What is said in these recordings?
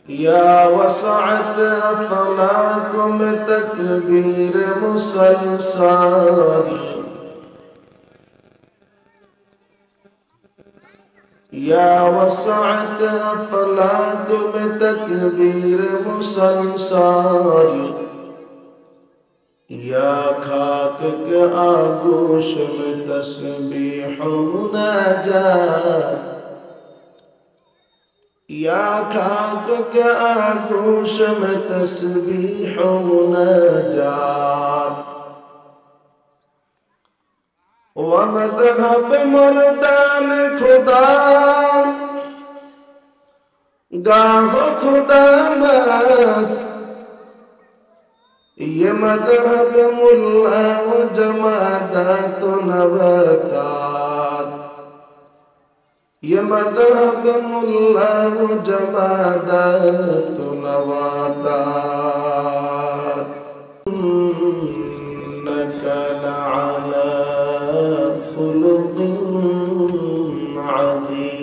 या वसअत फलाकुम तकबीर मुसलसल, या वसअत फलाकुम तकबीर मुसलसल, या खाक के आगोश में तस्बीह मुनाजात, या खाक के आगोश में तस्बीह मुनाजात, व मदहब मर्दान खुदा गाह खुदा मस्त, ये मदहब मुल्ला व जमादात नबतात, ये मदहब मुल्ला व जमादात नबतात, इन्नका लअला खुलुकिन अज़ीम।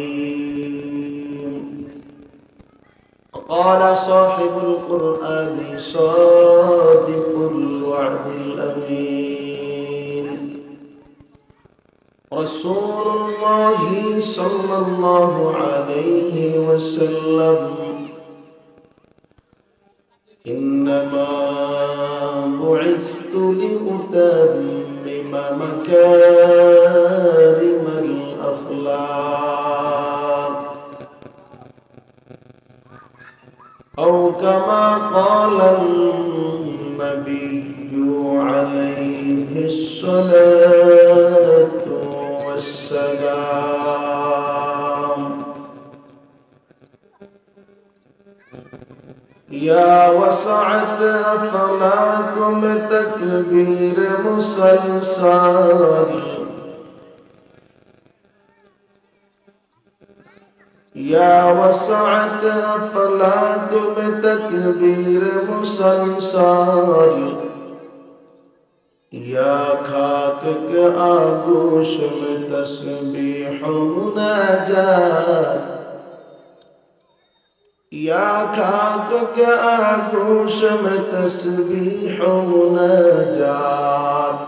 قال صاحب القرآن صادق الوعد الأمين رسول الله صلى الله عليه وسلم إنما بعثت لأتمم مكارم الأخلاق أو كما قال النبي عليه الصلاة والسلام يا وسعت فلاكم تكبير مسلسل، يا وسعت فلاكم تكبير مسلسل، या खाक के आगोश में तस्बीह मुनाजात, या खाक के आगोश में तस्बीह मुनाजात,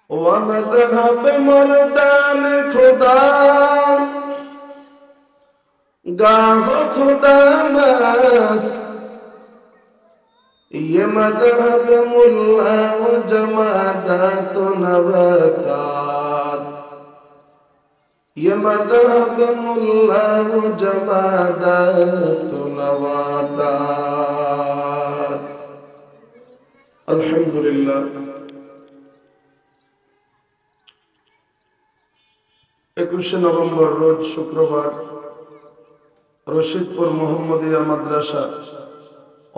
व मदहब मर्दान खुदा गाह खुदा मस्त, ये मदहब मुल्ला व जमादात नबतात, ये मदहब मुल्ला व जमादात नबतात। अल्हम्दुलिल्लाह। 21 नवंबर रोज शुक्रवार रशीदपुर मोहम्मदिया মাদ্রাসা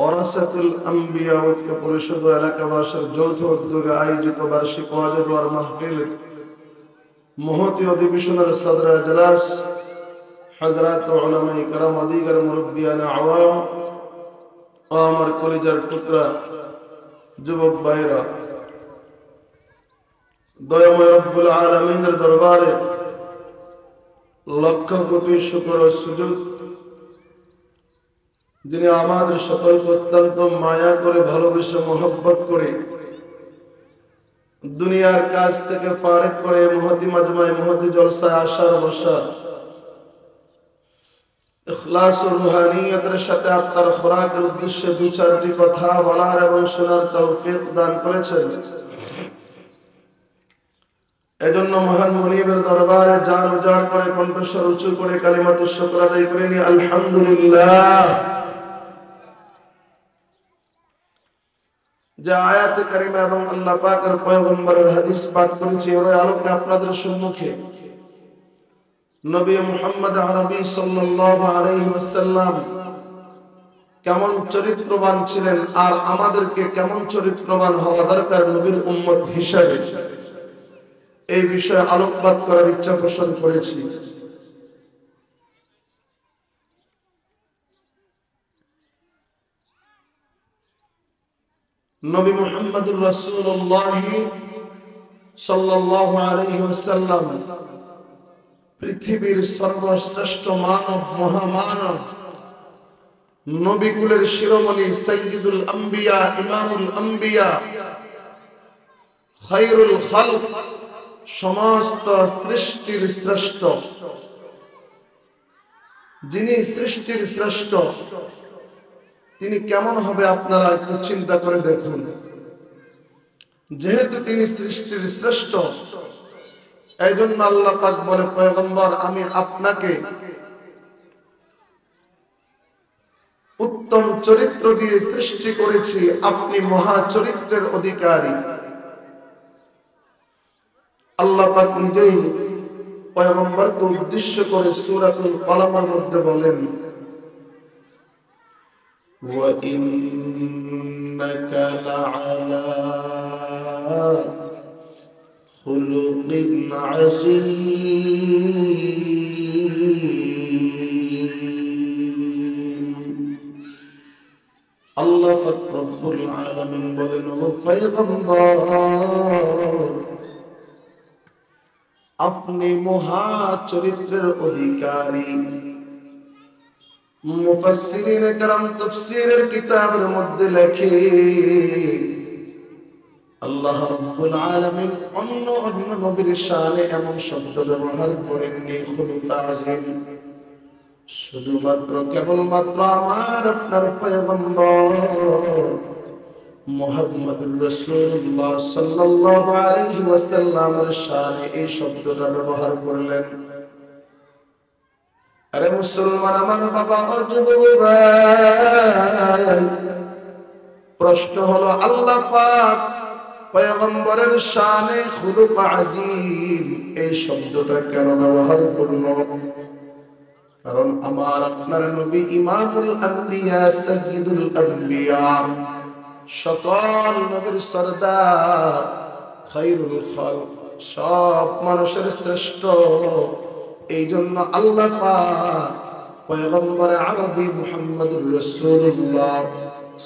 ওরাসাতুল আম্বিয়া ঐক্য পরিষদ এলাকাবাসীর যৌথ উদ্যোগে আয়োজিত বার্ষিক ওয়াজ ও মাহফিল মহতী অধিবেশনের সদর ইজলাস হযরত উলামায়ে কেরাম দিগর মুরব্বিয়ান আওয়াম ও আমার কলিজার টুকরা যুবক ভাইরা, দয়াময় রব্বুল আলামিনের দরবারে লক্ষ কোটি শুকর ও সুজুদ, যিনি আমাদের সকলকে অত্যন্ত মায়া করে ভালোবেসে মহব্বত করে দুনিয়ার কাজ থেকে ফারেক করে মহতী মাজমায়ে মহতী জলসায় আসার বসার ইখলাস ও রুহানিয়তের সাথে আত্মার খোরাকের উদ্দেশ্যে দু চারটি কথা বলার এবং শোনার তৌফিক দান করেছেন। এজন্য মহান মুনিবের দরবারে জান উজাড় করে কণ্ঠস্বর উঁচু করে কালিমাতুশ শুকর আদায় করে নি আলহামদুলিল্লাহ। যে আয়াতে কারিমা এবং আল্লাহ পাকের পয়গম্বরের হাদিস পাঠ করেছি, এর আলোকে আপনাদের সম্মুখে নবী মুহাম্মদ আরবি সাল্লাল্লাহু আলাইহি ওয়াসাল্লাম কেমন চরিত্রবান ছিলেন আর আমাদেরকে কেমন চরিত্রবান হওয়া দরকার নবীর উম্মত হিসেবে, এই বিষয়ে আলোকপাত করার ইচ্ছা পোষণ করেছি। নবী মুহাম্মদুর রাসূলুল্লাহ সাল্লাল্লাহু আলাইহি ওয়াসাল্লাম পৃথিবীর সর্বশ্রেষ্ঠ মানব, মহামানব, নবীকুলের শিরোমণি, সাইয়্যিদুল আম্বিয়া, ইমামুল আম্বিয়া, খায়রুল খালক, সমস্ত সৃষ্টির শ্রেষ্ঠ, যিনি সৃষ্টির শ্রেষ্ঠ, তিনি কেমন হবে আপনারা একটু চিন্তা করে দেখুন। যেহেতু তিনি সৃষ্টির শ্রেষ্ঠ, এই জন্য আল্লাহ পাক বলে, পয়গম্বর আমি আপনাকে উত্তম চরিত্র দিয়ে সৃষ্টি করেছি, আপনি মহা চরিত্রের অধিকারী। আল্লাহ পাক নিজেই পয়গম্বরকে উদ্দেশ্য করে সূরাতুল কলমের মধ্যে বলেন, ওয়া ইন্নাকা লাআলা খুলুকিন আযীম। আল্লাহ পাক রব্বুল আলামিন বলেন, ও পয়গম্বর আপনি মহা চরিত্রের অধিকারী। মুফাসসিরিনে কেরাম তাফসীরের কিতাবের মধ্যে লেখে, আল্লাহ রাব্বুল আলামিন অন্য অন্য নবীর শানে এমন শব্দ ব্যবহার করেননি, খুলুক আযীম। শুধুমাত্র কেবলমাত্র আমার আপনার পয়গম্বর মুহাম্মদুর রাসূলুল্লাহ সাল্লাল্লাহু আলাইহি ওয়াসাল্লামের শানে এই শব্দটা ব্যবহার করলেন। আরে মুসলমান আমার বাবা ও যুবক ভাই, প্রশ্ন হলো আল্লাহ পাক পয়গম্বরের শানে খুলুক আযীম এই শব্দটা কেন ব্যবহার করলো? কারণ আমার আপনার নবী ইমামুল আম্বিয়া, সাইয়্যিদুল আম্বিয়া, সকল নবীর সরদার, খায়রুল খালক, সব মানুষের শ্রেষ্ঠ। এই জন্য আল্লাহ পাক পয়গম্বর আরবি মুহাম্মদুর রাসূলুল্লাহ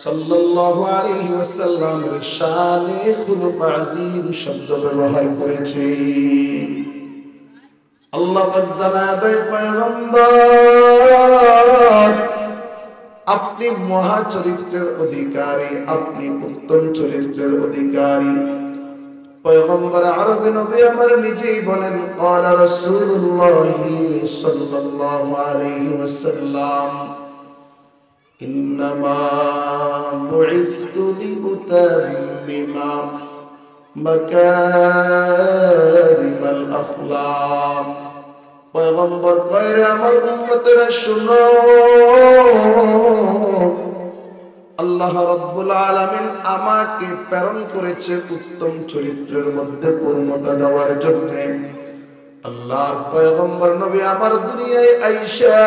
সাল্লাল্লাহু আলাইহি ওয়াসাল্লামের শানে খুলুক আযীম শব্দ ব্যবহার করেছে। আল্লাহ পাক জানাবে, পয়গম্বর আপনি মহা চরিত্রের অধিকারী, আপনি উত্তম চরিত্রের অধিকারী। পয়গম্বর আরবি নবী আমার নিজেই বলেন, ক্বালা রাসূলুল্লাহ সাল্লাল্লাহু আলাইহি ওয়াসাল্লাম, ইন্নামা বুইসতু লিউতাম্মিমা মাকারিমাল আখলাক। পয়গম্বর কয়, আমার উম্মতেরা শুনো, আল্লাহ রাব্বুল আলামিন আমাকে প্রেরণ করেছে উত্তম চরিত্রের মধ্যে পূর্ণতা দেওয়ার জন্য। আল্লাহর পয়গম্বর নবী আমার দুনিয়ায় আইসা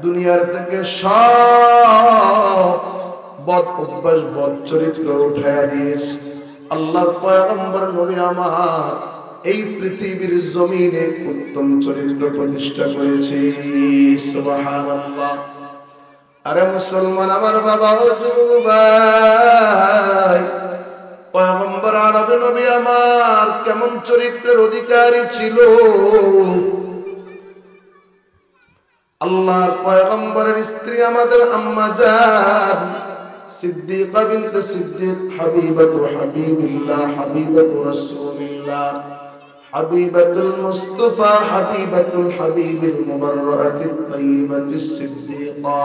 দুনিয়ার থেকে সব বদ অভ্যাস, বদ চরিত্র উঠাইয়া দিয়েছে। আল্লাহর পয়গম্বর নবী আমার এই পৃথিবীর জমিনে উত্তম চরিত্র প্রতিষ্ঠা করেছে। সুবহানাল্লাহ। আরে মুসলমান আমার বাবা ও যুবক ভাই, পয়গম্বর আরবি নবী আমার কেমন চরিত্রের অধিকারী ছিল? আল্লাহর পয়গম্বরের স্ত্রী আমাদের আম্মা জান সিদ্দিকা বিনতে সিদ্দিক, হাবিবাতু হাবিবিল্লাহ, হাবিবাতু রাসূলিল্লাহ, হাবিবাতুল মুস্তাফা, হাবিবাতুল হাবিবিল মুবাররাতিত তাইয়্যিবাতিস সিদ্দিকা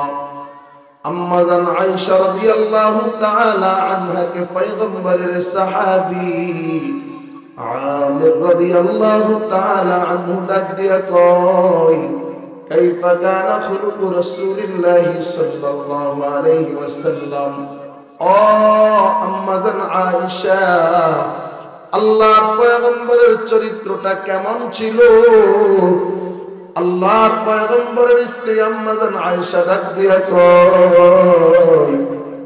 আম্মা জান আয়েশা রাদিয়াল্লাহু তাআলা আনহা কে পয়গম্বরের সাহাবী আমির রাদিয়াল্লাহু তাআলা আনহু ডাক দিয়া কয়, কাইফা কানা খুলুকু রাসূলিল্লাহি সাল্লাল্লাহু আলাইহি ওয়াসাল্লাম। ও আম্মা জান আয়েশা, আল্লাহর পয়গম্বরের চরিত্রটা কেমন ছিল? আল্লাহর পয়গম্বরের স্ত্রী আম্মা জান আয়েশা ডাক দিয়া কয়,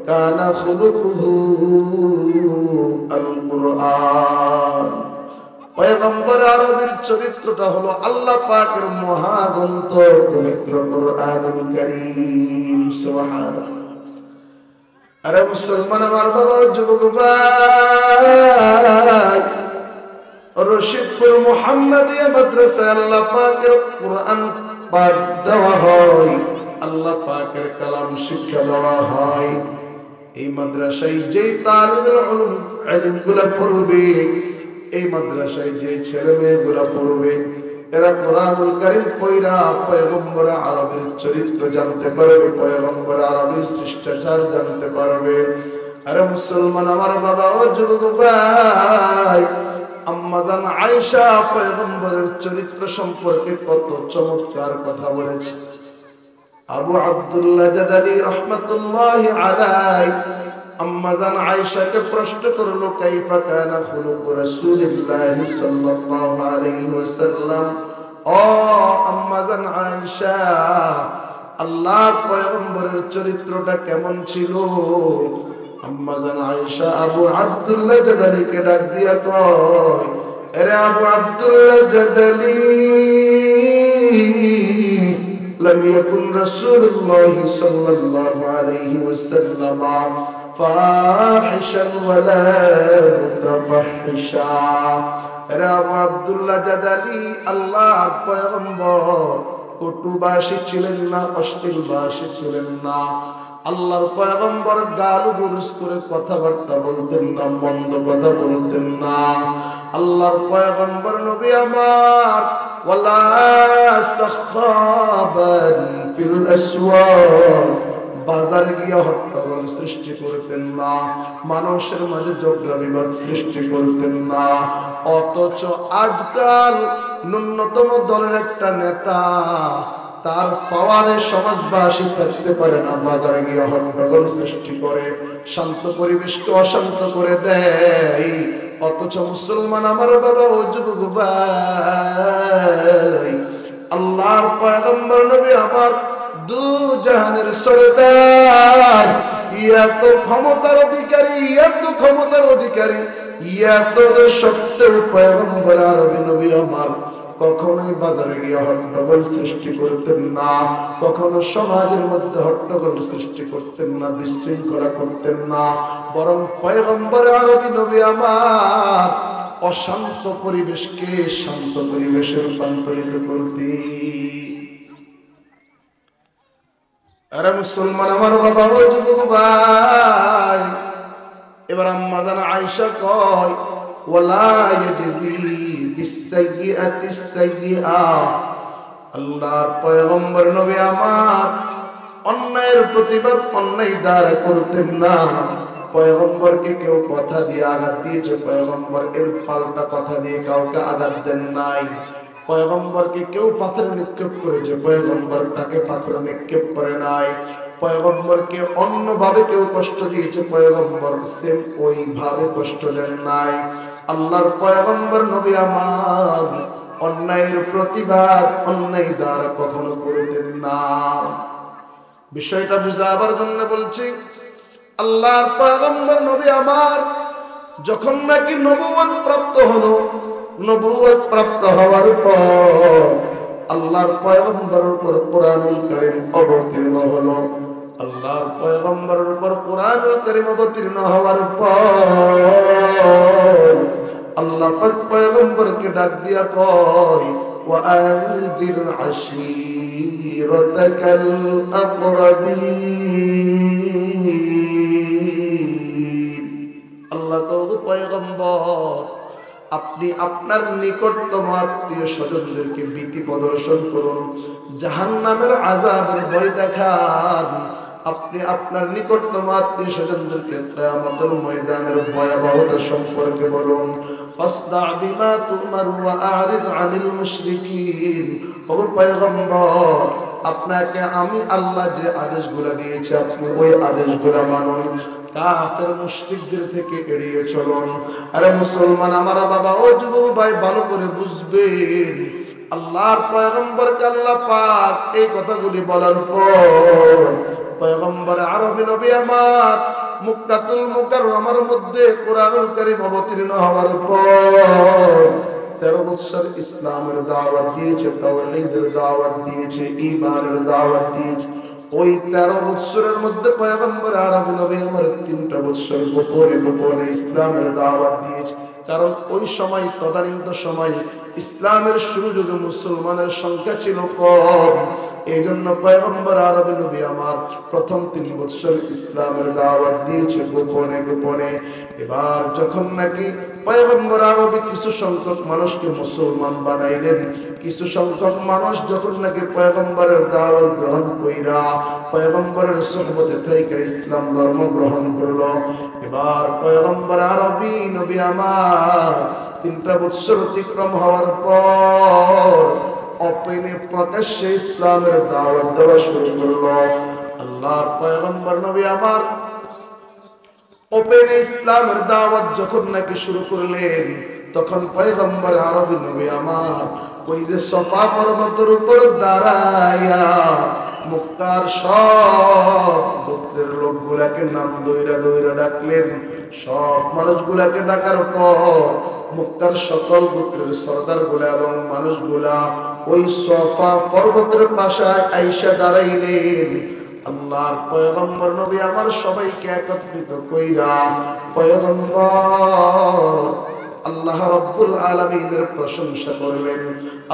কানা খুলুকুহু আল কুরআন। পয়গম্বর আরবির চরিত্রটা হলো আল্লাহ পাকের মহাগ্রন্থ পবিত্র কুরআনুল কারীম। সুবহানাল্লাহ। আরে মুসলমান আমার বাবা, যুবক ভাই, রশিদপুর মুহাম্মাদিয়া মাদ্রাসায় আল্লাহ পাকের কোরআন পাঠ দেওয়া হয়, আল্লাহ পাকের কালাম শিক্ষা দেওয়া হয়। এই মাদ্রাসায় যে তালিবুল উলুম ইলমগুলো পড়বে, এই মাদ্রাসায় যে ছেলে মেয়েগুলো পড়বে, এরা কোরআনুল কারীম পড়া পয়গম্বর আরবীর চরিত্র জানতে পারবে, পয়গম্বর আরবীর শিষ্টাচার জানতে পারবে। আরে মুসলমান আমার বাবা ও যুবক ভাই, আম্মা জান আয়েশা পয়গম্বরের চরিত্র সম্পর্কে কত চমৎকার কথা বলেছে। আবু আব্দুল্লাহ জাদালি রাহমাতুল্লাহি আলাইহি আম্মা জান আয়েশাকে প্রশ্ন করলো, কাইফা কানা খুলুকু রাসূলিল্লাহি সাল্লাল্লাহু আলাইহি ওয়াসাল্লাম। ও আম্মা জান আয়েশা, আল্লাহর পয়গম্বরের চরিত্রটা কেমন ছিল? আম্মা জান আয়েশা আবু আব্দুল্লাহ জাদালিকে ডাক দিয়া কয়, আরে আবু আব্দুল্লাহ জাদালি, لم يكن رسول الله صلى الله عليه وسلم فاحشا ولا متفحشا। আবু আব্দুল্লাহ জাদালি, আল্লাহর পয়গম্বর কটুভাষী ছিলেন না, অশ্লীলভাষী ছিলেন না। আল্লাহর পয়গম্বর গালুগুলুজ করে কথাবার্তা বলতেন না, মন্দ কথা বলতেন না। আল্লাহর পয়গম্বর নবী আমার ওয়ালা সাখাবান ফিল আসওয়াক, বাজারে গিয়ে হট্টগোল সৃষ্টি করতেন না, মানুষের মাঝে ঝগড়া বিবাদ সৃষ্টি করতেন না। অথচ আজকাল ন্যূনতম দলের একটা নেতা তার পাওয়ারে সমাজবাসী থাকতে পারে না, বাজারে গিয়ে হট্টগোল সৃষ্টি করে শান্ত পরিবেশকে অশান্ত করে দেয়। অথচ মুসলমান আমার বাবা ও যুবক ভাই, আল্লাহর পয়গম্বর নবী আমার দু জাহানের সরদার, এত ক্ষমতার অধিকারী, এত ক্ষমতার অধিকারী, এত সত্যের পয়গম্বর আরবী নবী আমার কখনোই বাজারে গিয়ে হট্টগোল সৃষ্টি করতেন না, কখনো সমাজের মধ্যে হট্টগোল সৃষ্টি করতেন না, বিশৃঙ্খলা করতেন না। বরং পয়গম্বর আরবী নবী আমার অশান্ত পরিবেশকে শান্ত পরিবেশে রূপান্তরিত করতেন। আরে মুসলমান আমার বাবা ও যুবক ভাই, এবার আম্মা জান আয়েশা কয়, ওয়ালা ইয়াজজি বিসাইয়্যাতিস সাইয়্যা, আল্লাহর পয়গম্বর নবী আমার অন্যায়ের প্রতিবাদ অন্যায় দ্বারা করতেন না। পয়গম্বরকে কেউ কথা দিয়ে আঘাত দিয়েছে, পয়গম্বর এর পাল্টা কথা দিয়ে কাউকে আঘাত দেন নাই। পয়গম্বরকে কেউ পাথর নিক্ষেপ করেছে, পয়গম্বর তাকে পাথর নিক্ষেপ করে নাই। পয়গম্বরকে অন্যভাবে কেউ কষ্ট দিয়েছে, পয়গম্বর সেম ওইভাবে কষ্ট দেন নাই। আল্লাহর পয়গম্বর নবী আমার অন্যায়ের প্রতিবাদ অন্যায় দ্বারা কখনো করতেন না। বিষয়টা বুঝাবার জন্য বলছি, আল্লাহর পয়গম্বর নবী আমার যখন নাকি নবুয়ত প্রাপ্ত হলো, নবুয়ত প্রাপ্ত হওয়ার পর আল্লাহর পয়গম্বরের উপর কোরআনুল কারীম অবতীর্ণ হলো। আল্লাহর পয়গম্বরের উপর কোরআনুল কারীম অবতীর্ণ হওয়ার পর আল্লাহ পাক পয়গম্বরকে ডাক দিয়া কয়, ওয়া আনজির আশীরাতাকাল আকরাবিন। আল্লাহ তো পয়গম্বর, আপনি আপনার নিকটতম আত্মীয় স্বজনদেরকে ভীতি প্রদর্শন করুন, জাহান্নামের আযাবের ভয় দেখান। আপনি আপনার নিকটতম আত্মীয় স্বজনদেরকে কিয়ামতের ময়দানের ভয়াবহতা সম্পর্কে বলুন। ফাসদা বিমা তুমার ওয়া আরিদ আনিল মুশরিকিন। ও পয়গম্বর, আপনাকে আমি আল্লাহ যে আদেশগুলো দিয়েছি আপনি ওই আদেশগুলো মানুন, কাফের মুশরিকদের থেকে এড়িয়ে চলুন। আরে মুসলমান আমার বাবা ও যুবক ভাই, ভালো করে বুঝবেন, আল্লাহর পয়গম্বরকে আল্লাহ পাক এই কথাগুলি বলার পর পয়গম্বর আরবী নবী আমার মক্কাতুল মুকাররমার মধ্যে কোরআনুল কারীম অবতীর্ণ হওয়ার পর 13 বছর ইসলামের দাওয়াত দিয়েছে, তাওহীদের দাওয়াত দিয়েছে, ঈমানের দাওয়াত দিয়েছে। ওই 13 বছরের মধ্যে পয়গম্বর আরবী নবী আমার 3টা বছর গোপনে গোপনে ইসলামের দাওয়াত দিয়েছে। কারণ ওই সময় তদানীন্তন সময় ইসলামের শুরু যুগে মুসলমানের সংখ্যা ছিল কম। এই জন্য পয়গম্বর আরবী নবী আমার প্রথম 3 বছর ইসলামের দাওয়াত দিয়েছে গোপনে গোপনে। এবার যখন নাকি পয়গম্বর আরবী কিছু সংখ্যক মানুষকে মুসলমান বানাইলেন, কিছু সংখ্যক মানুষ যখন নাকি পয়গম্বরের দাওয়াত গ্রহণ কইরা পয়গম্বরের সুহবতে থেকে ইসলাম ধর্ম গ্রহণ করলো। এবার পয়গম্বর আরবী নবী আমার 3টা বছর অতিক্রম হওয়ার পর ওপেনে প্রকাশ্যে ইসলামের দাওয়াত দেওয়া শুরু করলো। আল্লাহর পয়গম্বর নবী আমার ওপেনে ইসলামের দাওয়াত যখন নাকি শুরু করলেন, তখন পয়গম্বর আরবী নবী আমার ওই যে সফা পর্বতের উপর দাঁড়ায়া মক্কার সব গোত্রের লোকগুলাকে নাম দইরা দইরা ডাকলেন। সব মানুষগুলাকে ডাকার পর মক্কার সকল গোত্রের সরদার গুলা এবং মানুষগুলা ওই সফা পর্বতের পাশে আইসা দাঁড়াইলেন। আল্লাহর পয়গম্বর নবী আমার সবাইকে একত্রিত কইরা পয়গম্বর আল্লাহ রাব্বুল আলামিনের প্রশংসা করলেন।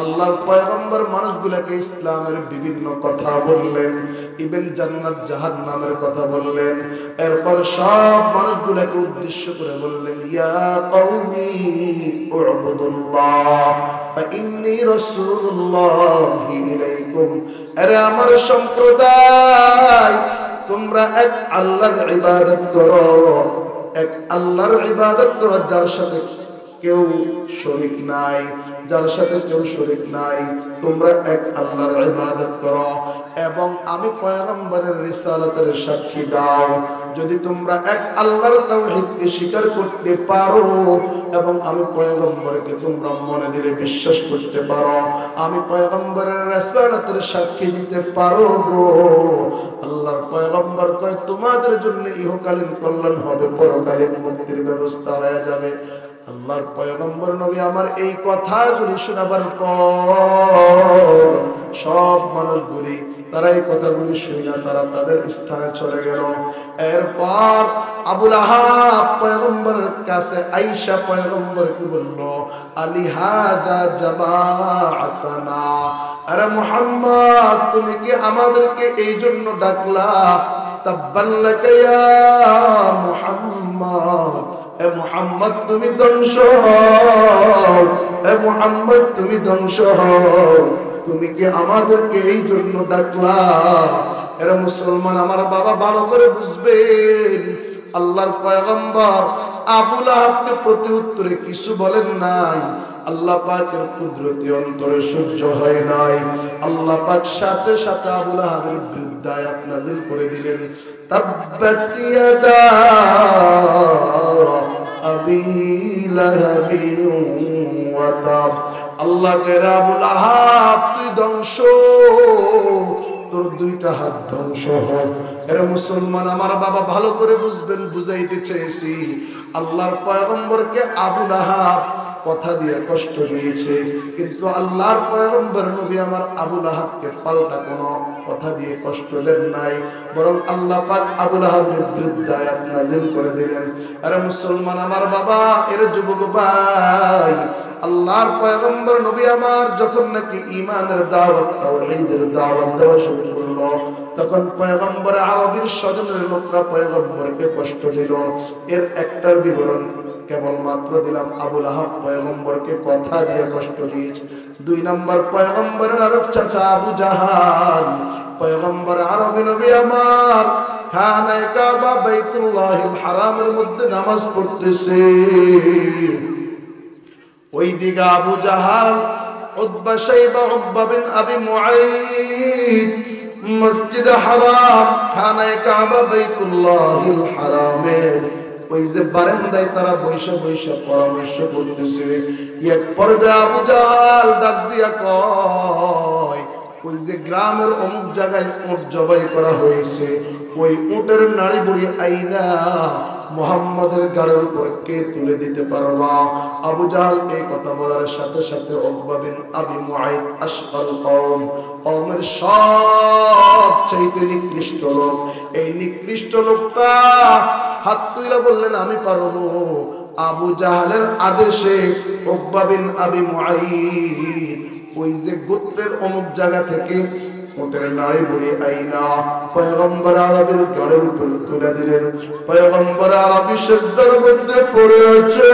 আল্লাহর পয়গম্বর মানুষগুলোকে ইসলামের বিভিন্ন কথা বললেন, ইবেন জান্নাত জাহান্নামের কথা বললেন। এরপর সব মানুষগুলোকে উদ্দেশ্য করে বললেন, ইয়া কওমি উবুদুল্লাহ ফাইন্নী রাসূলুল্লাহি ইলাইকুম। আরে আমার সম্প্রদায়, তোমরা এক আল্লাহর ইবাদত করো, এক আল্লাহর ইবাদত করো যার সাথে কেউ শরীক নাই, যার সাথে কেউ শরীক নাই। তোমরা এক আল্লাহর ইবাদত করো এবং আমি পয়গম্বরের রিসালাতের সাক্ষী দাও। যদি তোমরা এক আল্লাহর তাওহীদকে স্বীকার করতে পারো এবং আমি পয়গম্বরকে তোমরা মনে দিলে বিশ্বাস করতে পারো, আমি পয়গম্বরের রিসালাতের সাক্ষী দিতে পারো গো, আল্লাহর পয়গম্বর কয় তোমাদের জন্য ইহকালীন কল্যাণ হবে, পরকালীন মুক্তির ব্যবস্থা হয়ে যাবে। আল্লাহর পয়গম্বর নবী আমার এই কথাগুলি শোনাবার পর সব মানুষগুলি তারা এই কথাগুলি শুনে তারা তাদের স্থানে চলে গেল। এরপর আবু লাহাব পয়গম্বরের কাছে আয়েশা পয়গম্বরকে বলল, আলিহাদা জামাআতানা, আরে মুহাম্মদ তুমি কি আমাদেরকে এই জন্য ডাকলা? তাব্বান লাকা ইয়া মুহাম্মদ, এ মুহাম্মদ তুমি ধ্বংস হও, এ মুহাম্মদ তুমি ধ্বংস হও, তুমি কি আমাদেরকে এই জন্য ডাকলা? এরা মুসলমান আমার বাবা ভালো করে বুঝবেন, আল্লাহর পয়গম্বর আবু লাহাবকে প্রতি উত্তরে কিছু বলেন নাই। আল্লাহ পাকের কুদরতি অন্তরে সহ্য হয় নাই। আল্লাহ পাক সাথে সাথে আবু লাহাবের বিরুদ্ধে আয়াত নাযিল করে দিলেন, তাব্বাত ইয়াদা আবি লাহাবি ওয়া তাব। আল্লাহ কে আবু লাহাব তুই ধ্বংস, তোর 2টা হাত ধ্বংস হোক। এরা মুসলমান আমার বাবা ভালো করে বুঝবেন, বুঝাইতে চেয়েছি আল্লাহর পয়গম্বরকে আবু লাহাব কথা দিয়ে কষ্ট দিয়েছে, কিন্তু আল্লাহর পয়গম্বর নবী আমার আবু লাহাবকে পাল্টা কোনো কথা দিয়ে কষ্ট দেন নাই, বরং আল্লাহ পাক আবু লাহাবের বিরুদ্ধে আয়াত নাযিল করে দিলেন। আরে মুসলমান আমার বাবা, এর যুবক ভাই, আল্লাহর পয়গম্বর নবী আমার যখন নাকি ঈমানের দাওয়াত তাওহীদের দাওয়াত দেওয়া শুরু করলো, তখন পয়গম্বর আরবীর স্বজনের লোকরা পয়গম্বরকে কষ্ট দিল। এর একটার বিবরণ কেবলমাত্র দিলাম। আবু লাহাব পয়গম্বরকে কথা দিয়ে কষ্ট দিয়েছে। 2 নম্বর পয়গম্বরের আরেক চাচা আবু জাহাল, পয়গম্বর আরবী নবী আমার খানায়ে কাবা বাইতুল্লাহিল হারামের মধ্যে নামাজ পড়তেছে, ওই দিকে আবু জাহাল, উতবা, শাইবা, উকবা বিন আবি মুআইদ মসজিদ হারাম, খানায়ে কাবা বাইতুল্লাহিল হারামের ওই যে বারান্দায় তারা বৈশা বৈশা পরামর্শ করতেছে। এক পর্যায়ে আবু জাহাল ডাক দিয়া কয়, ওই যে গ্রামের অমুক জায়গায় উট জবাই করা হয়েছে, ওই উটের নাড়ি বুড়ি আইনা মুহাম্মাদের গাড়ির উপর কে তুলে দিতে পারবা? আবু জাহাল এই কথা বলার সাথে সাথে উকবা বিন আবি মুআইদ আশকাল কওম, কওমের সবচাইতে নিকৃষ্ট লোক, এই নিকৃষ্ট লোকটা হাত তুলে বললেন, আমি পারবো। আবু জাহালের আদেশে উকবা বিন আবি মুআইদ ওই যে গোত্রের অমুক জায়গা থেকে উটের নাড়ি বুড়ি আইনা পয়গম্বর আরবির গাড়ির উপর তুলে দিলেন। পয়গম্বর আরবি সিজদার মধ্যে পড়ে আছে।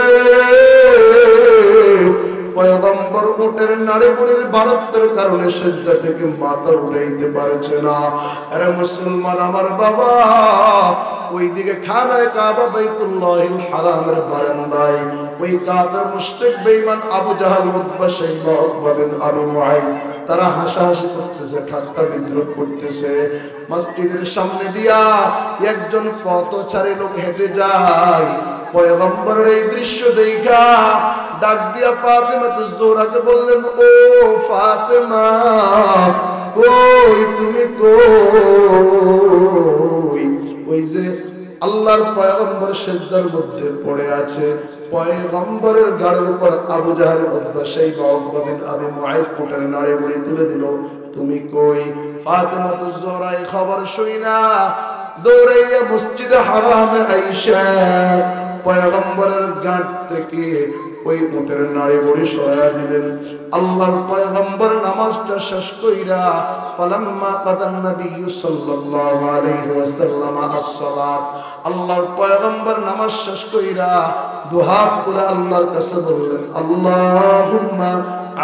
পয়গম্বর উটের নাড়ি বুড়ির ভারতের কারণে সিজদা থেকে মাথা উঠাইতে পারছে না। আরে মুসলমান আমার বাবা, ওইদিকে খানায়ে কাবা বাইতুল্লাহিল হারামের বারান্দায় ওই কাফের মুশরিক বেঈমান আবু জাহাল উতবা শাইবা উকবা বিন আবি মুআইদ তারা হাসাহাসি করতেছে, ঠাট্টা বিদ্রুপ করতেছে। মসজিদের সামনে দিয়া একজন পথচারী লোক হেঁটে যায়। পয়গম্বরের এই দৃশ্য দেখা ডাক দিয়া ফাতেমা যোহরাকে বললেন, ও ফাতেমা, কই তুমি কই? ওই যে আল্লাহর পয়গম্বর সিজদার মধ্যে পড়ে আছে, পয়গম্বরের গাড়ির উপর আবু জাহল উতবা শাইবা উকবা বিন আবি মুআইদ উটের নাড়ি বুড়ি তুলে দিল, তুমি কই? ফাতেমা যোহরা এই খবর শুইনা দৌড়াইয়া মসজিদে হারামে আইসা পয়গম্বরের গাড় থেকে ওই উটের নাড়ি বুড়ি সরাইয়া দিলেন। আল্লাহর পয়গম্বর নামাজটা শেষ কইরা ফালাম্মা কাদান নবী সাল্লাল্লাহু আলাইহি ওয়াসাল্লাম as-সালাত, আল্লাহর পয়গম্বর নামাজ শেষ কইরা দুহাত তুলে আল্লাহর কাছে বললেন, আল্লাহুম্মা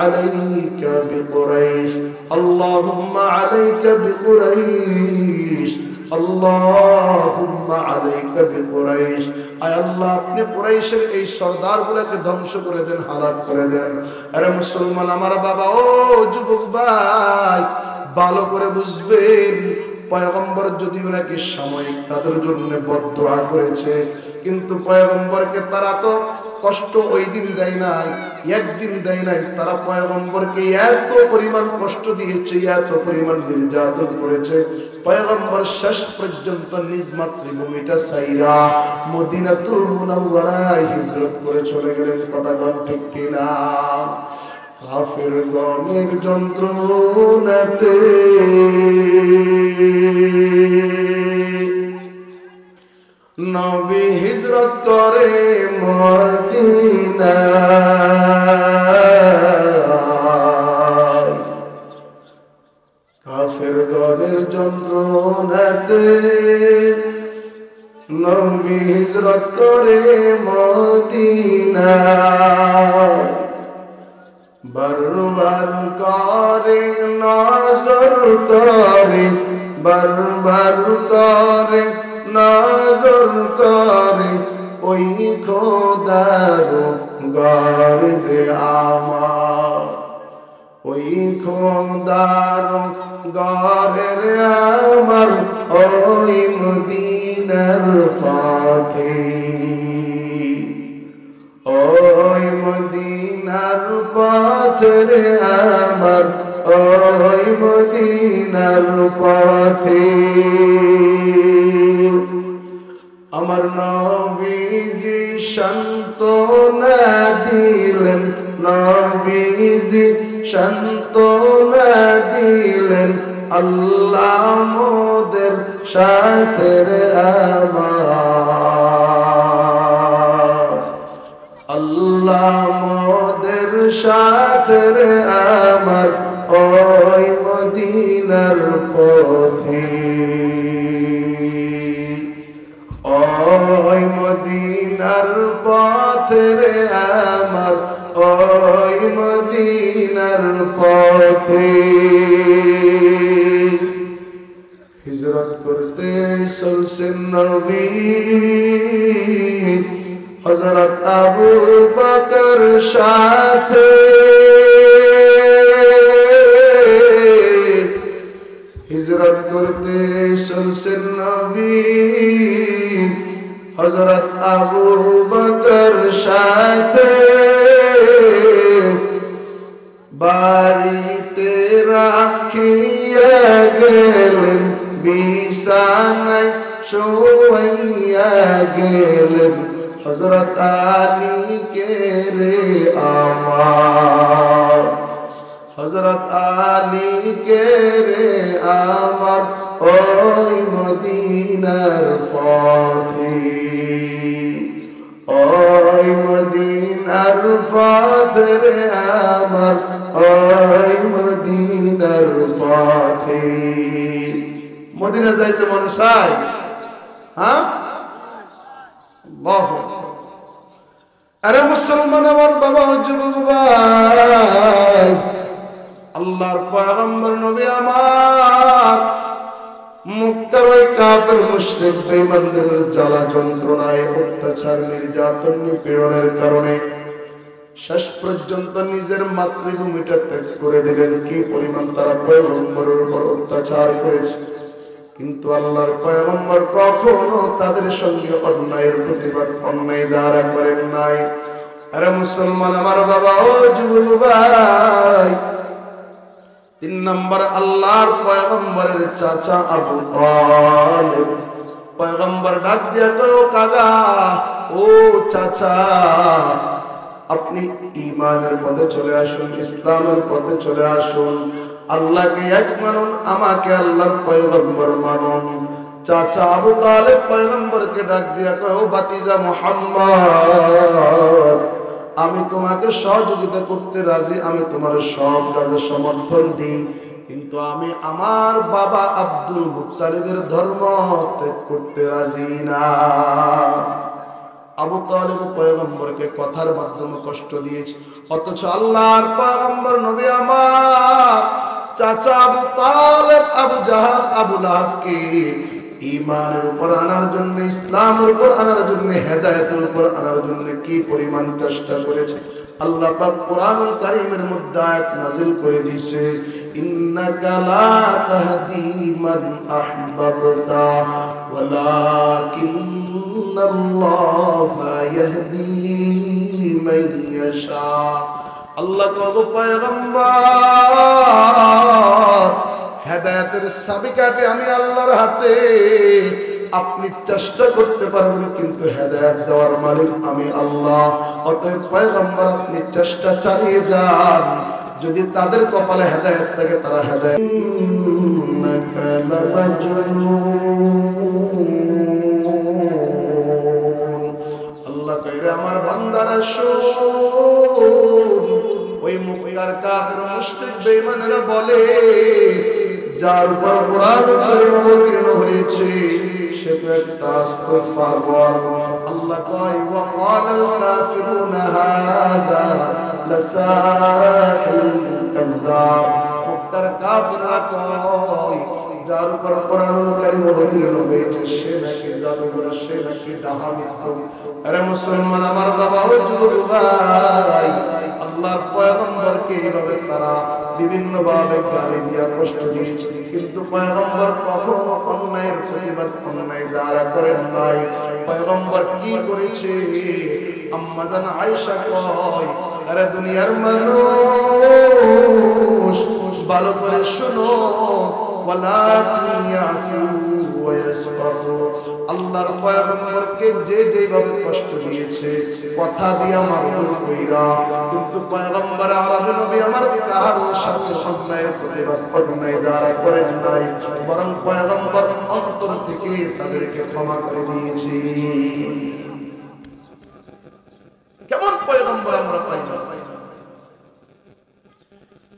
আলাইকা বিকুরাইশ, আল্লাহুম্মা আলাইকা বিকুরাইশ, আল্লাহুম্মা আলাইকা বিকুরাইশ। আয় আল্লাহ, আপনি কুরাইশের এই সরদারগুলোকে ধ্বংস করে দেন, হালাক করে দেন। আরে মুসলমান আমার বাবা, ও যুবক ভাই, ভালো করে বুঝবেন, পয়গম্বর যদিও নাকি সাময়িক তাদের জন্য বদদুয়া করেছে, কিন্তু পয়গম্বরকে তারা তো কষ্ট ওই দিন দেয় নাই, একদিন দেয় নাই। তারা পয়গম্বরকে এত পরিমাণ কষ্ট দিয়েছে, এত পরিমাণ নির্যাতন করেছে, পয়গম্বর শেষ পর্যন্ত নিজ মাতৃভূমিটা ছাইরা মদিনাতুল মুনাওয়ারায় হিজরত করে চলে গেলেন। কথা বল ঠিক কিনা? কাফের গণের যন্ত্রণাতে নবী হিজরত করে মদিনায়। কাফের গণের যন্ত্রণাতে নবী হিজরত করে মদিনায়। বারবার করে নজর করে, বারবার করে নজর করে ওই খোদার গর্বে আমার, ওই খোদার গর্বের আমার, ওই মদিনার পথে, ওই মদিনার পথে আমার, ওই মদিনার পথে। আমার নবীজি সান্ত্বনা দিলেন, নবীজি সান্ত্বনা দিলেন, আল্লাহ মোদের সাথে আমার, আল্লাহ মোদের সাথে আমার, ওই মদিনার পথে, ওই মদিনার পথে আমার, ওই মদিনার পথে। হিজরত করতে চলছেন নবী হযরত আবু বকর সাথে, হিজরত করতে চলছেন নবী হযরত আবু বকর সাথে। বাড়িতে রাখিয়া গেলেন, বিছানায় শোয়াইয়া গেলেন হযরত আলীকে রে আমার, হযরত আলীকে রে আমার, ওই মদিনার পথে, ওই মদিনা যাইতে মন চায়? হ্যাঁ, আল্লাহু আকবার। আরে মুসলমান আমার বাবা ও যুবক ভাই, আল্লাহর পয়গম্বর নবী আমার মক্কার ওই কাফের মুশরিক বেঈমানদের জ্বালা যন্ত্রণায় অত্যাচার নির্যাতন নিপীড়নের কারণে শেষ পর্যন্ত নিজের মাতৃভূমিটা ত্যাগ করে দিলেন। কি পরিমাণ তারা পয়গম্বরের উপর অত্যাচার করেছে, কিন্তু আল্লাহর পয়গম্বর কখনো তাদের সঙ্গে অন্যায়ের প্রতিবাদ অন্যায় দ্বারা করেন নাই। আরে মুসলমান আমার বাবা ও যুবক ভাই, 3 নম্বর আল্লাহর পয়গম্বরের চাচা আবু তালেব। পয়গম্বর ডাক দিয়া কয়, কাকা ও চাচা, আপনি ঈমানের পথে চলে আসুন, ইসলামের পথে চলে আসুন, আল্লাহকে এক মানুন, আমাকে আল্লাহর পয়গম্বর মানুন। চাচা আবু তালেব পয়গম্বরকে ডাক দিয়া কয়, ও ভাতিজা মুহাম্মদ, আমি তোমাকে সহযোগিতা করতে রাজি, আমি তোমার সব কাজে সমর্থন দিই, কিন্তু আমি আমার বাবা আব্দুল মুত্তালিবের ধর্ম ত্যাগ করতে রাজি না। আবু তালেব পয়গম্বরকে কথার মাধ্যমে কষ্ট দিয়েছে, অথচ আল্লাহর পয়গম্বর নবী আমার চাচা আবু তালেব আবু জাহাল আবু লাহাবকে ঈমানের উপর আনার জন্য, ইসলামের উপর আনার জন্য, হেদায়েতের উপর আনার জন্য কি পরিমাণ চেষ্টা করেছে। আল্লাহ পাক কোরআনুল কারীমের মধ্যে আয়াত নাযিল করে দিয়েছে, ইন্নাকা লা তাহদি মান আহবাবতা ওয়ালাকিন্নাল্লাহা ইয়াহদি মান ইয়াশা। আল্লাহ কো পয়গম্বর, হেদায়েতের চাবিকাঠি আমি আল্লাহর হাতে, আপনি চেষ্টা করতে পারবেন, কিন্তু হেদায়েত দেওয়ার মালিক আমি আল্লাহ। অতএব পয়গম্বর আপনি চেষ্টা চালিয়ে যান, যদি তাদের কপালে হেদায়েত থাকে তারা হেদায়েত। আল্লাহ কইরা আমার বান্দারা শোন, ওই মুক্তার কাফের মুশরিক বেঈমানেরা বলে, যার উপর কোরআন কারীম অবতীর্ণ হয়েছে সে তো একটা আস্তিগফার বল। আল্লাহ কয়, ওয়া ক্বালাল কাফিরুনা হাযা লাসাহিরুন কাযযাব। মুক্তার কাফেররা কয়, যার উপর কোরআন কারীম অবতীর্ণ হয়েছে সে নাকি জাদুকর, সে নাকি ডাহামিত্র। আরে মুসলমান আমার বাবা ও যুবক ভাই, আল্লাহর পয়গম্বরকে এইভাবে তারা বিভিন্ন ভাবে গালি দিয়া কষ্ট দিয়েছে, কিন্তু পয়গম্বর কখনো অন্যায়ের প্রতিবাদ অন্যায় দ্বারা করেন নাই। পয়গম্বর কি করেছে? আম্মা জান আয়েশা কয়, আরে দুনিয়ার মানুষ ভালো করে শোনো, ওয়ালাকিন ইয়াফু ওয়া ইয়াসফাহু। আল্লাহর পয়গম্বরকে যে যেভাবে কষ্ট দিয়েছে কথা দিয়া মারুল কইরা, কিন্তু পয়গম্বর আরবি নবী আমার কারো সাথে অন্যায়ের প্রতিবাদ অন্যায় দ্বারা করেন নাই, বরং পয়গম্বর অন্তর থেকে তাদেরকে ক্ষমা করে দিয়েছে। কেমন পয়গম্বর আমরা পাই না?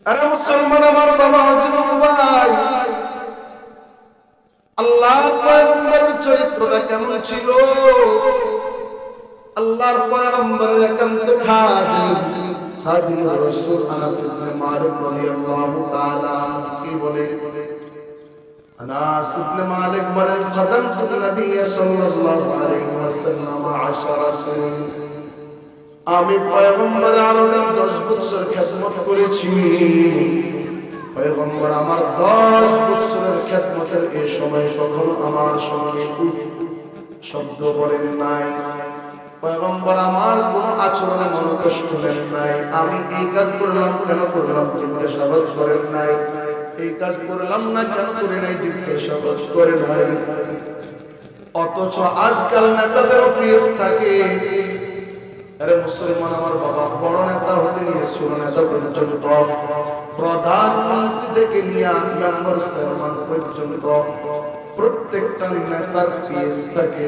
আরে মুসলমান আমার বাবা যুবক ভাই, আল্লাহর পয়গম্বরের চরিত্রটা কেমন ছিল? আল্লাহর পয়গম্বরের একান্ত খাদিম রাসূল আনাস ইবনে মালিক রাদিয়াল্লাহু তাআলা কি বলে? আনাস ইবনে মালিক বলেন, খাদামতু নবী সাল্লাল্লাহু আলাইহি ওয়াসাল্লাম 10 সিনিন। আমি পয়গম্বর আরবে 10 বছর খেদমত করেছি। পয়গম্বর আমার 10 বছরের খেদমতের এই সময় কখনো আমার সঙ্গে শব্দ বলেন নাই। পয়গম্বর আমার কোন আচরণে মনোকষ্ট দেন নাই। আমি এই কাজ করলাম কেন করলাম জিজ্ঞাসাবাদ করেন নাই, এই কাজ করলাম না কেন করে নাই জিজ্ঞাসাবাদ করেন নাই। অথচ আজকাল নেতাদের অফিস থাকে, আরে মুসলমান আমার বাবা, বড় নেতা হতে নিয়ে ছোট নেতা পর্যন্ত, প্রধানমন্ত্রী থেকে নিয়ে মেম্বার চেয়ারম্যান পর্যন্ত প্রত্যেকটা নেতার পিএস থাকে।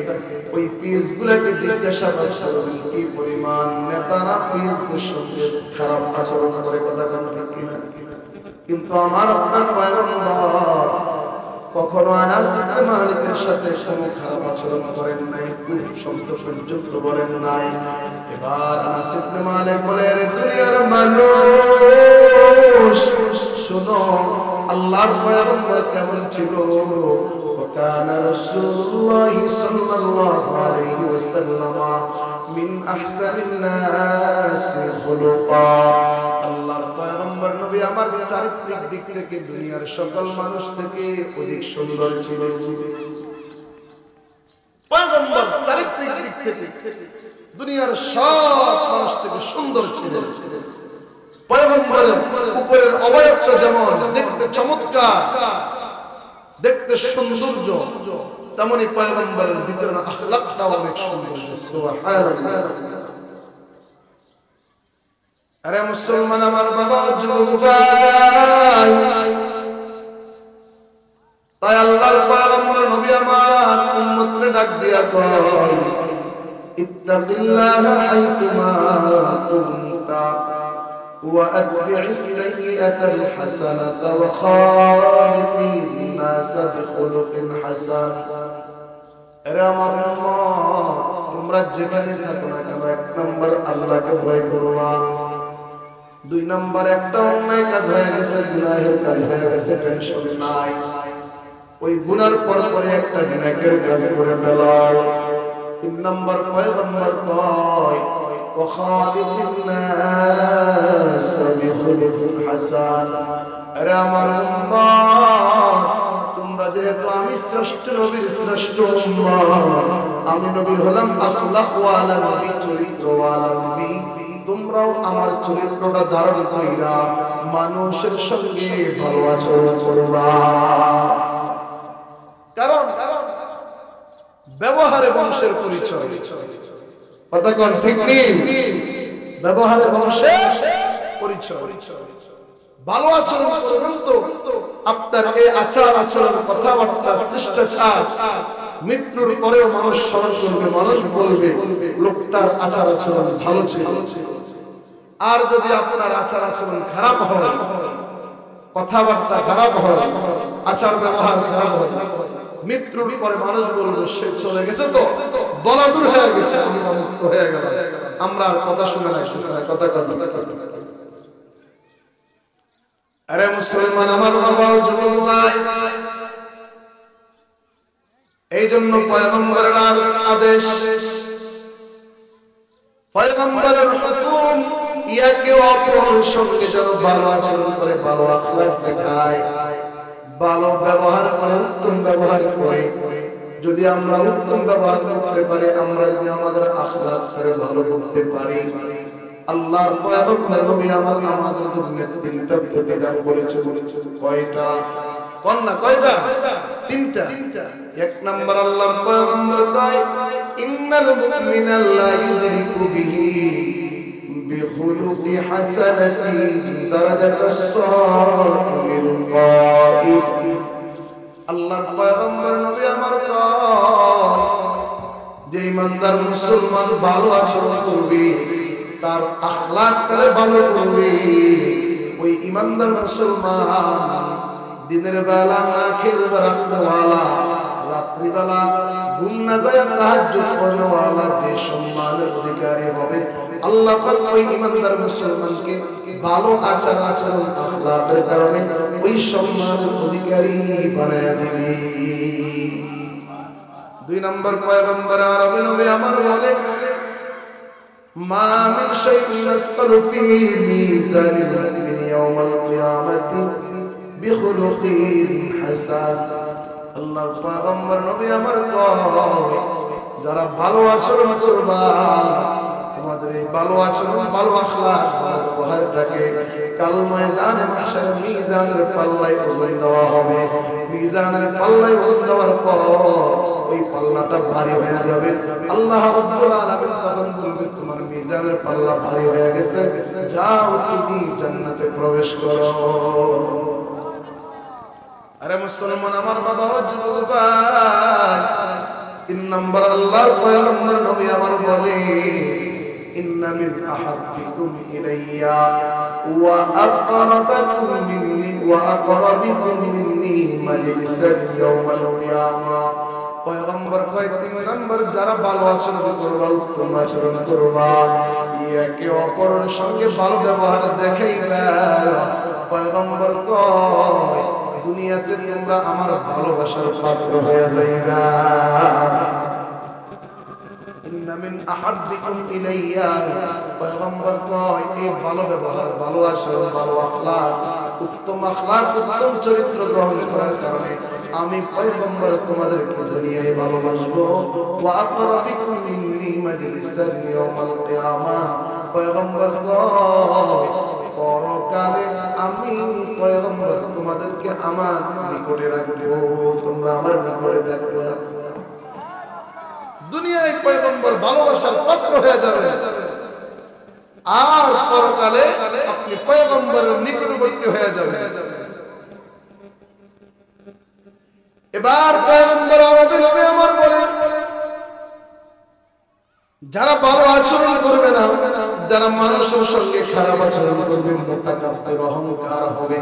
ওই পিএস গুলাকে জিজ্ঞাসাবাদ করবেন কি পরিমাণ নেতারা পিএসদের সঙ্গে খারাপ আচরণ করে, কথা কেন কিনা। কিন্তু আমার আপনার পয়গম্বর কখনো আনাস ইবনে মালিকের সাথে কোনো খারাপ আচরণ করেন নাই, খুব শব্দ পর্যন্ত বলেন নাই। এবার আনাস ইবনে মালিক বলেন, দুনিয়ার মানুষ শোনো, আল্লাহর পয়গম্বর কেমন ছিল। وكان رسول الله صلى الله عليه وسلم من احسن الناس خلقا। আল্লাহর পয়গম্বর নবী আমার চারিত্রিক দিক থেকে দুনিয়ার সকল মানুষ থেকে অধিক সুন্দর ছিলেন। পয়গম্বর চারিত্রিক দিক থেকে দুনিয়ার সব মানুষ থেকে সুন্দর ছিলেন। পয়গম্বরের উপরের অবয়বটা যেমন দেখতে চমৎকার, দেখতে সৌন্দর্য, তেমনি পয়গম্বরের ভিতরের আখলাকটাও অনেক সুন্দর। সুবহানাল্লাহ। আরে মুসলমান আমার বাবা, যুবক ভাই, তাই আল্লাহর পয়গম্বর নবী আমার উম্মতকে ডাক দিয়া কয়, ইত্তাকিল্লাহ হাইথুমা কুনতা وأتبع السيئة الحسنة وخالق الناس بخلق حسن। এরা আমার উম্মত, তোমরা যেখানে থাকো না কেন, এক নম্বর আল্লাহকে ভয় করবা, দুই নম্বর একটা অন্যায় কাজ হয়ে গেছে, গুনাহের কাজ হয়ে গেছে, টেনশন নাই, ওই গুনার পর পরে একটা নেকের কাজ করে ফেলো। তিন নম্বর পয়গম্বর কয়, وخالق الناس بخلق حسن। আরে আমার উম্মত, তোমরা যেহেতু আমি শ্রেষ্ঠ নবীর শ্রেষ্ঠ উম্মত, আমি নবী হলাম আখলাকওয়ালা নবী, চরিত্রওয়ালা নবী, তোমরাও আমার চরিত্রটা ধারণ কইরা মানুষের সঙ্গে ভালো আচরণ করবা। কারণ ব্যবহারে বংশের পরিচয়। কতক্ষণ ঠিক নেই? ব্যবহারে বংশের পরিচয়। ভালো আচরণ করবেন তো আপনার এই আচার আচরণ, কথাবার্তা, শিষ্টাচার মৃত্যুর পরেও মানুষ স্মরণ করবে, মানুষ বলবে লোকটার আচার আচরণ ভালো ছিল। আর যদি আপনার আচার আচরণ খারাপ হয়, কথাবার্তা খারাপ হয়, আচার ব্যবহার খারাপ হয়, মৃত্যুর পরে মানুষ বলবে সে চলে গেছে, তো বলাদুর হয়ে গেছে, মুক্ত হয়ে গেল, আমরা আর কথা শুনে লাগছে কথা কথা। আরে মুসলমান আমার বাবা, যুবক ভাই, এই জন্য পয়গম্বরের আদেশ, পয়গম্বরের হুকুম, ইয়াকে অপরের সঙ্গে যেন ভালো আচরণ করে, ভালো আখলাক দেখায়, ভালো ব্যবহার করে, উত্তম ব্যবহার করে। যদি আমরা উত্তম ব্যবহার করতে পারি, আমরা যদি আমাদের আখলাক করে ভালো করতে পারি, আল্লাহর পয়গম্বর নবী আমাদের জন্য তিনটা প্রতিদান বলেছে। কয়টা? কন্যা কয়টা? তিনটা। এক নাম্বার আল্লাহর পয়গম্বর কয়, ইন্নাল মুমিনা লা ইউদরিকু বিহি বিখুলুকি হাসানাতিন দারাজাতাস সাইমিল গায়ব। আল্লাহর পয়গম্বর নবী আমার কয়, যে ইমানদার মুসলমান ভালো আচরণ করবে, তার আখলাক করে ভালো করবে, ওই ইমানদার মুসলমান দিনের বেলা না খেয়ে রাখনেওয়ালা, রাত্রিবেলা ঘুম না যায় তাহাজ্জুদ পড়নেওয়ালা যে সম্মানের অধিকারী হবে, আল্লাহ পাক ওই ইমানদার মুসলমানকে ভালো আচার আচরণ আখলাকের কারণে ওই সম্মানের অধিকারী বানায় দিবে। দুই নম্বর পয়গম্বর আরবি নবী আমার বলে, মা মিন শাইইন ইয়াসতারু ফি মিজানিল মুমিন ইয়াওমাল কিয়ামাতি বিখুলুকিন হাসান। আল্লাহর পয়গম্বর নবী আমার কয়, যারা ভালো আচরণ করবা, তোমাদের এই ভালো আচরণ, ভালো আখলাক, ভালো ব্যবহারটাকে কাল ময়দানে মাহশার মিজানের পাল্লায় ওজন দেওয়া হবে। মিজানের পাল্লায় ওজন দেওয়ার পর ওই পাল্লাটা ভারী হয়ে যাবে। আল্লাহ রাব্বুল আলামিন তখন বলবে, তোমার মিজানের পাল্লা ভারী হয়ে গেছে, যাও তুমি জান্নাতে প্রবেশ করো। আরে মুসলমান আমার বাবা, যুবক ভাই, তিন নম্বর আল্লাহর পয়গম্বর নবী আমার বলে, ইন্না মিন আহাব্বিকুম ইলাইয়া وأقربكم مني مجلسا يوم القيامة পয়গম্বর কয় 3 নম্বর যারা ভালো আচরণ করবা উত্তম আচরণ করবা একে অপরের সঙ্গে ভালো ব্যবহার দেখাইবা পয়গম্বর কয় দুনিয়াতে তোমরা আমার ভালোবাসার পাত্র হয়ে যাইবা ইন্না মিন আহাব্বিকুম ইলাইয়া পয়গম্বর কয় এই ভালো ব্যবহার ভালো আচরণ ভালো আখলাক উত্তম চরিত্র গ্রহণ করার কারণে আমি পয়গম্বর তোমাদেরকে দুনিয়ায় ভালোবাসবো ওয়া আকরাবিকুম মিন্নি মাজলিসান ইয়াউমাল কিয়ামাহ পয়গম্বর কয় পরকালে আমি পয়গম্বর তোমাদেরকে আমার নিকটে রাখবো তোমরা আমার নিকটে থাকবে দুনিয়ায় পয়গম্বর ভালোবাসার পাত্র হয়ে যাবে আর পরকালে আপনি পয়গম্বরের নিকটবর্তী হয়ে যাবেন এবার পয়গম্বর আমাদেরকে আমার বলে যারা ভালো আচরণ করবে না যারা মানুষের সঙ্গে খারাপ আচরণ করবে মুতাকাব্বির অহংকার হবে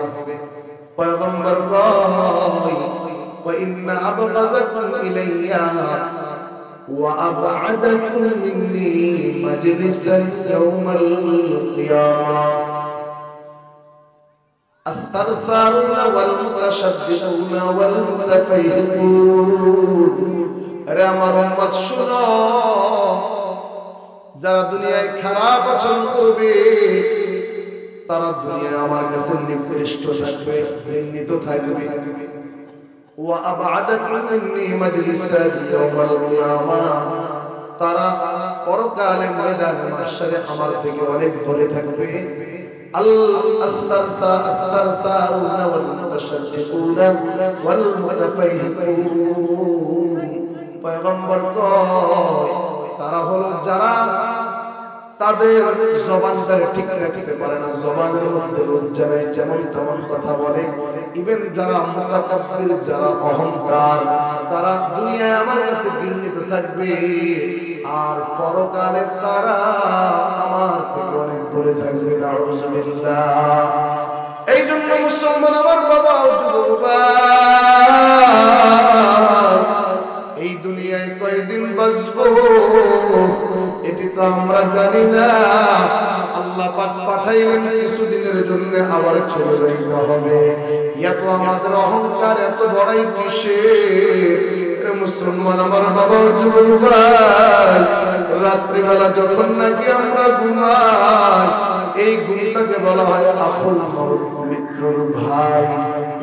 পয়গম্বর কয় ওয়া ইন্না আবগাযাকুম ইলাইয়া ওয়া আবআদাকুম মিন্নি মাজলিসান ইয়াউমাল কিয়ামাহ الثرثارون والمتشدقون والمتفيهقون আরে আমার উম্মত শুনো যারা দুনিয়ায় খারাপ আচরণ করবে তারা দুনিয়ায় আমার কাছে নিকৃষ্ট থাকবে ঘৃণিত থাকবে ওয়া আবআদাকুম মিন্নি মাজলিসান ইয়াউমাল কিয়ামাহ তারা পরকালে ময়দানে মাহশারে আমার থেকে অনেক দূরে থাকবে الثرثارون والمتشدقون والمتفيهقون পয়গম্বর কয় তারা হলো যারা তাদের জবানটারে ঠিক রাখতে পারে না জবানের মধ্যে লজ্জা নেই যেমন তেমন কথা বলে ইভেন যারা মুতাকাব্বির যারা অহংকার তারা দুনিয়ায় আমার কাছে ঘৃণিত থাকবে আর পরকালে তারা আমার থেকে অনেক দূরে থাকবে নাউযুবিল্লাহ এই জন্য মুসলমান আমার বাবা এই দুনিয়ায় কয়দিন বাঁচবো এটি তো আমরা জানি না আল্লাহ পাক পাঠাইলেন কিছুদিনের জন্য আবার চলে যাইতে হবে এত আমাদের অহংকার এত বড়াই কিসের মুসলমান আমার বাবা যুবক রাত্রি বেলা যখন নাকি আমরা ঘুমাই এই ঘুমটাকে বলা হয় আখুল মাউত মিত্রর ভাই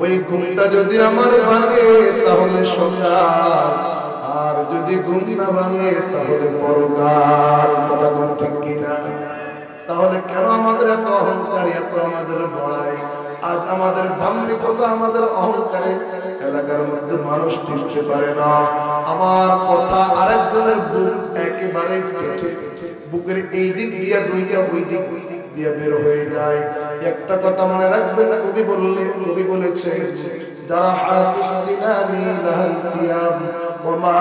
ওই ঘুমটা যদি আমার ভাঙে তাহলে সকাল আর যদি ঘুম না ভাঙে তাহলে পরকাল কথা কোন ঠিক কিনা তাহলে কেন আমাদের এত অহংকার এত আমাদের বড়াই আজ আমাদের দাম্ভিকতা আমাদের অহংকারে এলাকার মধ্যে মানুষ টিকতে পারে না আমার কথা আরেকজনের বুক একেবারে কেটে বুকের এই দিক দিয়া দুইটা ওই দিক দিয়া বের হয়ে যায় একটা কথা মনে রাখবেন কবি বলেছে যারা হাতুস সিনানি লাহাল কিয়াম ওমা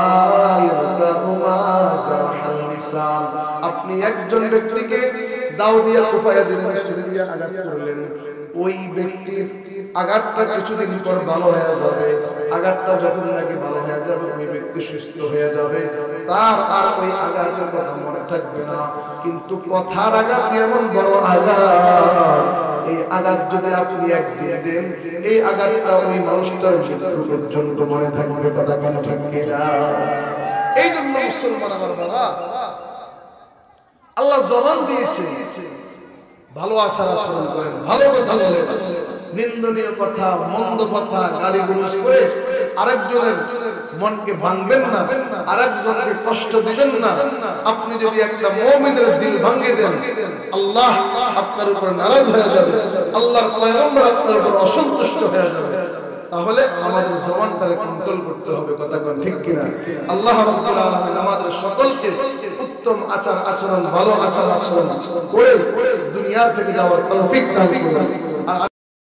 ইয়াতাবু মা জাহাল লিসান আপনি একজন ব্যক্তিকে দাও দিয়া কুফায়া দিলেন ছুরি দিয়া আঘাত করলেন ওই ব্যক্তির আঘাতটা কিছুদিন পর ভালো হয়ে যাবে আঘাতটা যখন নাকি ভালো হয়ে যাবে ওই ব্যক্তি সুস্থ হয়ে যাবে তার আর ওই আঘাতের কথা মনে থাকবে না কিন্তু কথার আঘাত এমন বড় আঘাত এই আঘাত যদি আপনি একদিন দেন এই আঘাতটা ওই মানুষটার মৃত্যু পর্যন্ত মনে থাকবে কথা কেন থাকবে না এই জন্য মুসলমান আমার বাবা আল্লাহ জবান দিয়েছে ভালো আচরণ করেন ভালো কথা বলেন নিন্দনীয় কথা মন্দ কথা গালিগালাজ করে আরেকজনের মনকে ভাঙবেন না আরেকজনকে কষ্ট দিবেন না আপনি যদি একটা মুমিনের দিল ভাঙিয়ে দেন আল্লাহ আপনার উপর নারাজ হয়ে যাবে আল্লাহর পয়গম্বর আপনার উপর অসন্তুষ্ট হয়ে যাবে তাহলে আমাদের জবানটাকে কন্ট্রোল করতে হবে কথা কোন ঠিক কিনা আল্লাহ রাব্বুল আলামিন আমাদের সকলকে উত্তম আচরণ ভালো আচরণ করে দুনিয়া থেকে যাওয়ার তৌফিক দান করুন